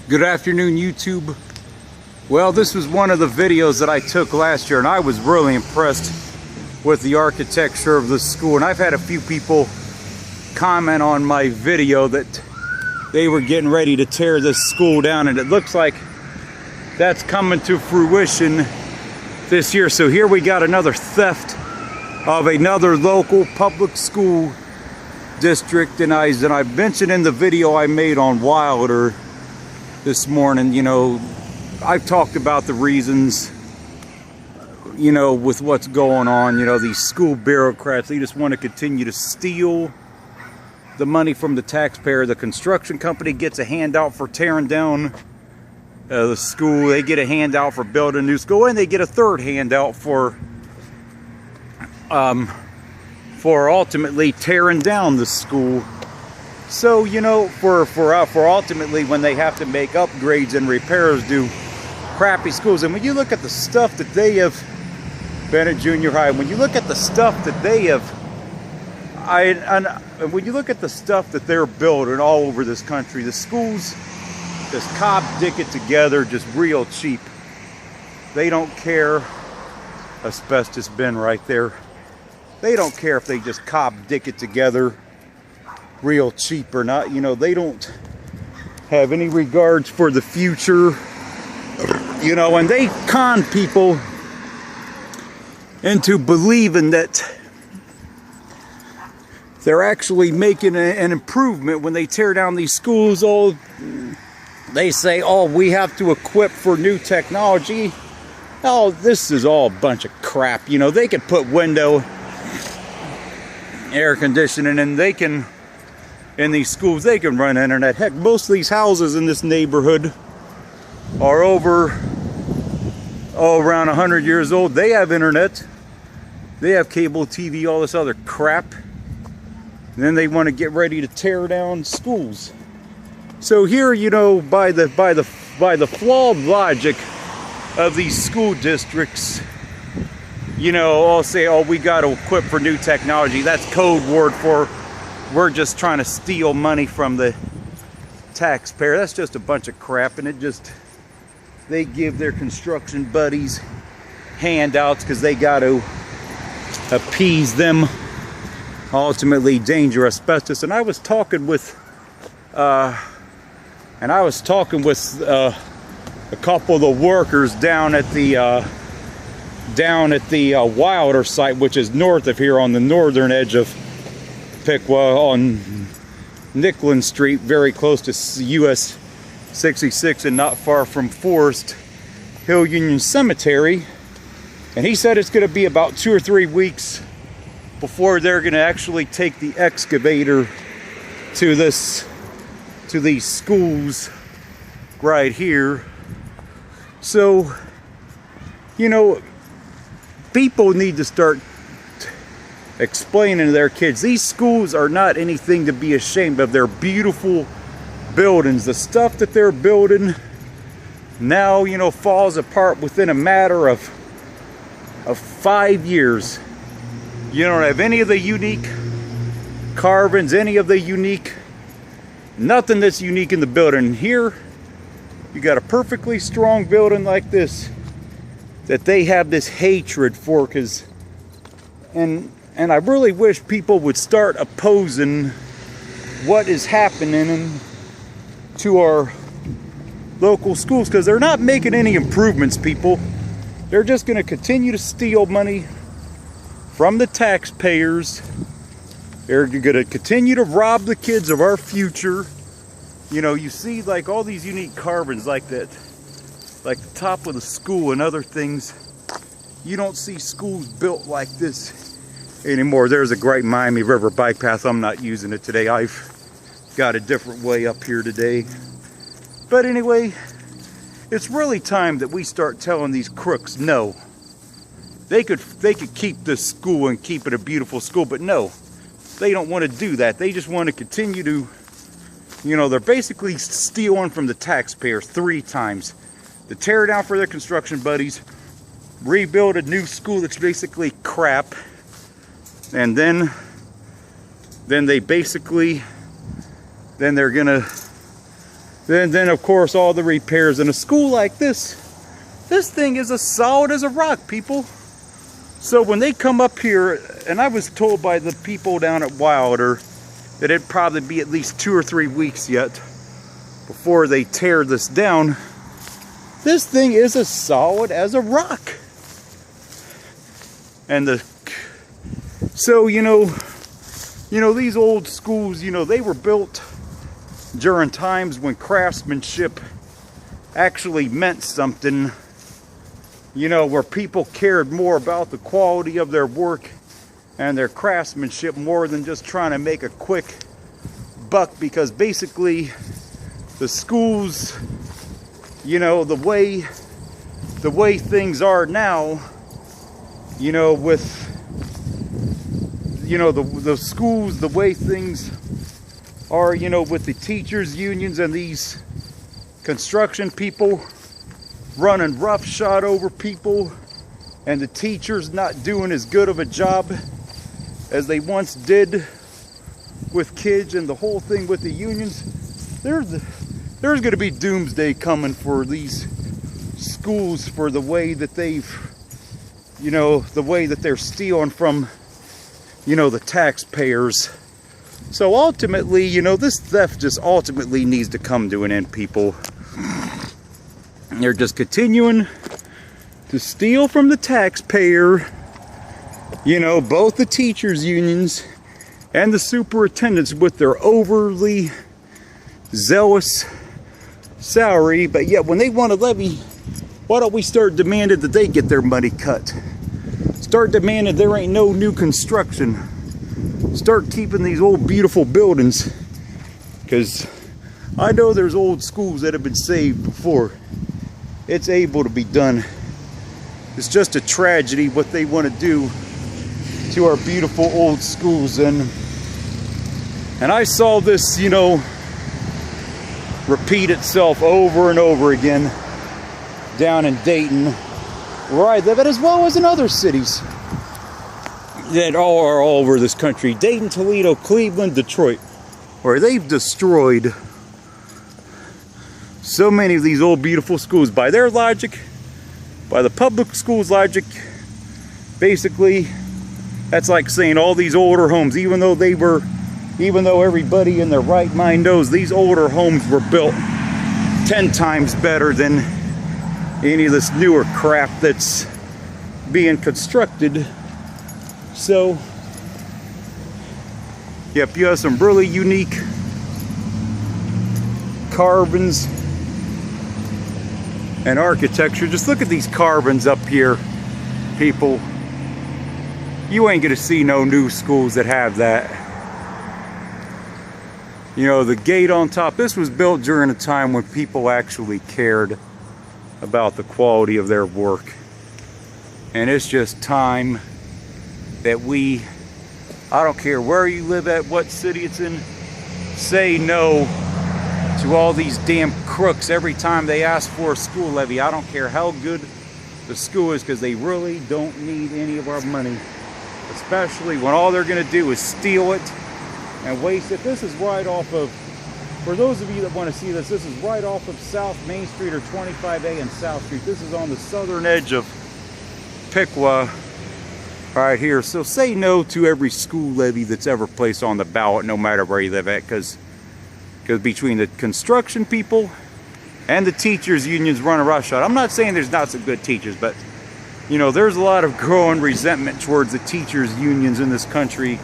Good afternoon, YouTube. Well, this was one of the videos that I took last year, and I was really impressed with the architecture of the school. And I've had a few people comment on my video that they were getting ready to tear this school down, and it looks like that's coming to fruition this year. So here we got another theft of another local public school district, and I mentioned in the video I made on Wilder this morning, I've talked about the reasons, with what's going on. These school bureaucrats, they just want to continue to steal the money from the taxpayer. The construction company gets a handout for tearing down the school. They get a handout for building a new school, and they get a third handout for ultimately tearing down the school. So, for ultimately when they have to make upgrades and repairs, do crappy schools. And when you look at the stuff that they have, Bennett Junior High, when you look at the stuff that they have, and when you look at the stuff that they're building all over this country, the schools just dick it together, just real cheap. They don't care. Asbestos bin right there. They don't care if they just dick it together real cheap or not. They don't have any regards for the future, and they con people into believing that they're actually making an improvement when they tear down these schools. They say, we have to equip for new technology. This is all a bunch of crap. They can put window air conditioning, and they can, in these schools, they can run internet. Heck, most of these houses in this neighborhood are around 100 years old. They have internet. They have cable TV, all this other crap. And then they want to get ready to tear down schools. So here, by the flawed logic of these school districts, I'll say, we got to equip for new technology. That's code word for we're just trying to steal money from the taxpayer. That's just a bunch of crap, and they give their construction buddies handouts because they got to appease them. Ultimately danger asbestos. And I was talking with a couple of the workers down at the Wilder site, which is north of here on the northern edge of Piqua on Nickland Street, very close to US 66 and not far from Forest Hill Union Cemetery. And he said it's going to be about 2 or 3 weeks before they're going to actually take the excavator to these schools right here. So, people need to start explaining to their kids, these schools are not anything to be ashamed of. They're beautiful buildings. The stuff that they're building now, falls apart within a matter of 5 years. You don't have any of the unique carvings, nothing that's unique in the building. Here, you got a perfectly strong building like this that they have this hatred for, and I really wish people would start opposing what is happening to our local schools, because they're not making any improvements, people. They're just going to continue to steal money from the taxpayers. They're going to continue to rob the kids of our future. You see like all these unique carvings like that, like the top of the school and other things. You don't see schools built like this anymore. There's a great Miami River bike path. I'm not using it today. I've got a different way up here today. But anyway, it's really time that we start telling these crooks no. They could keep this school and keep it a beautiful school, but no, they don't want to do that. They just want to continue to, they're basically stealing from the taxpayers 3 times. The tear down for their construction buddies, rebuild a new school that's basically crap, and then they're gonna Then of course all the repairs. In a school like this thing is as solid as a rock, people. So when they come up here, and I was told by the people down at Wilder that it'd probably be at least 2 or 3 weeks yet before they tear this down. This thing is as solid as a rock. And so you know these old schools, they were built during times when craftsmanship actually meant something, where people cared more about the quality of their work and their craftsmanship more than just trying to make a quick buck. Because basically the schools, the way things are now, with the schools, the way things are, with the teachers unions and these construction people running roughshod over people, and the teachers not doing as good of a job as they once did with kids, and the whole thing with the unions. There's going to be doomsday coming for these schools for the way that the way that they're stealing from, the taxpayers. So ultimately, this theft just ultimately needs to come to an end, people. They're just continuing to steal from the taxpayer, both the teachers unions and the superintendents with their overly zealous salary. But yet when they want to levy, why don't we start demanding that they get their money cut? Start demanding there ain't no new construction. Start keeping these old beautiful buildings, because I know there's old schools that have been saved before it's able to be done. It's just a tragedy what they want to do to our beautiful old schools. And I saw this, repeat itself over and over again down in Dayton, where I live, as well as in other cities that all are all over this country. Dayton, Toledo, Cleveland, Detroit, where they've destroyed so many of these old beautiful schools. By their logic, by the public schools logic, basically that's like saying all these older homes, even though everybody in their right mind knows these older homes were built 10 times better than any of this newer crap that's being constructed. So yep, you have some really unique carvings and architecture. Just look at these carvings up here, people. You ain't gonna see no new schools that have that. The gate on top, this was built during a time when people actually cared about the quality of their work. And it's just time that I don't care where you live at, what city it's in, say no to all these damn crooks every time they ask for a school levy. I don't care how good the school is, because they really don't need any of our money, especially when all they're going to do is steal it and waste it. This is right off of, for those of you that want to see this is right off of South Main Street, or 25A and South Street. This is on the southern edge of Piqua right here. So say no to every school levy that's ever placed on the ballot, no matter where you live at, because between the construction people and the teachers unions running roughshod. I'm not saying there's not some good teachers, but there's a lot of growing resentment towards the teachers unions in this country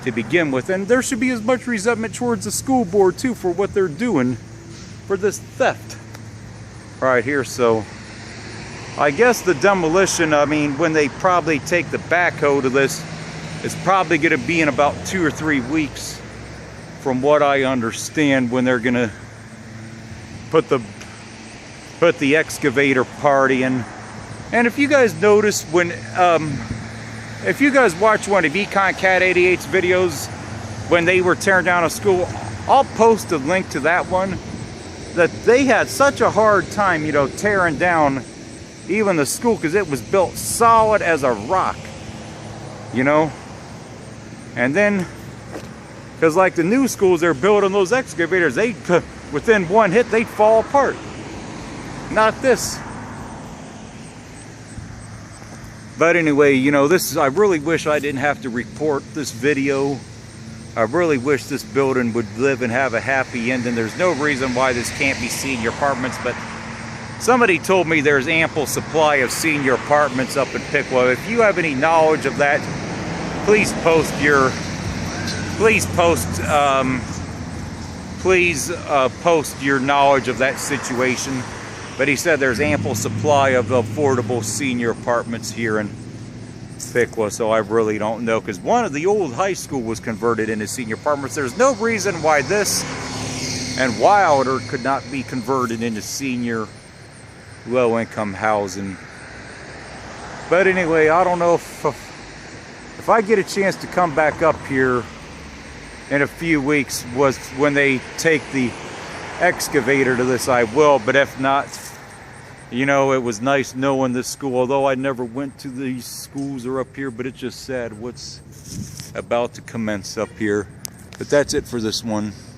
to begin with, and there should be as much resentment towards the school board too for what they're doing for this theft right here. So I guess the demolition, when they probably take the backhoe to this, it's probably going to be in about 2 or 3 weeks, from what I understand, when they're going to put the excavator party in. And if you guys notice, when if you guys watch one of Econ Cat 88's videos when they were tearing down a school, I'll post a link to that one. That they had such a hard time, tearing down even the school, because it was built solid as a rock, And then, Because like the new schools they're building, those excavators, they within one hit they'd fall apart. Not this. But anyway, you know, I really wish I didn't have to report this video. I really wish this building would live and have a happy ending. There's no reason why this can't be senior apartments, but somebody told me there's ample supply of senior apartments up in Piqua. If you have any knowledge of that, please post your knowledge of that situation. But he said there's ample supply of affordable senior apartments here in Piqua, so I really don't know, because one of the old high school was converted into senior apartments. There's no reason why this and Wilder could not be converted into senior low-income housing. But anyway, I don't know if I get a chance to come back up here in a few weeks was when they take the excavator to this, I will. But if not, you know, it was nice knowing this school, although I never went to these schools or up here, but it's just sad what's about to commence up here. But that's it for this one.